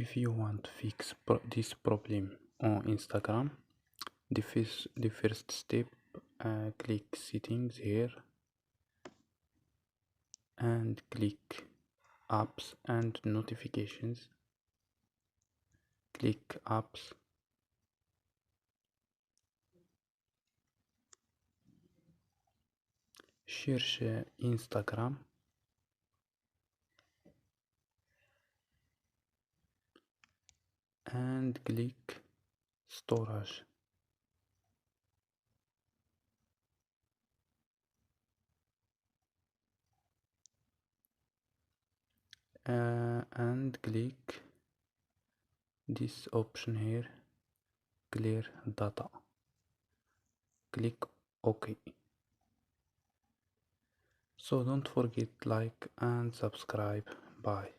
If you want to fix this problem on Instagram, the first step, click settings here and click apps and notifications. Click apps, cherche Instagram and click storage. And click this option here, clear data. Click OK. So don't forget like and subscribe. Bye.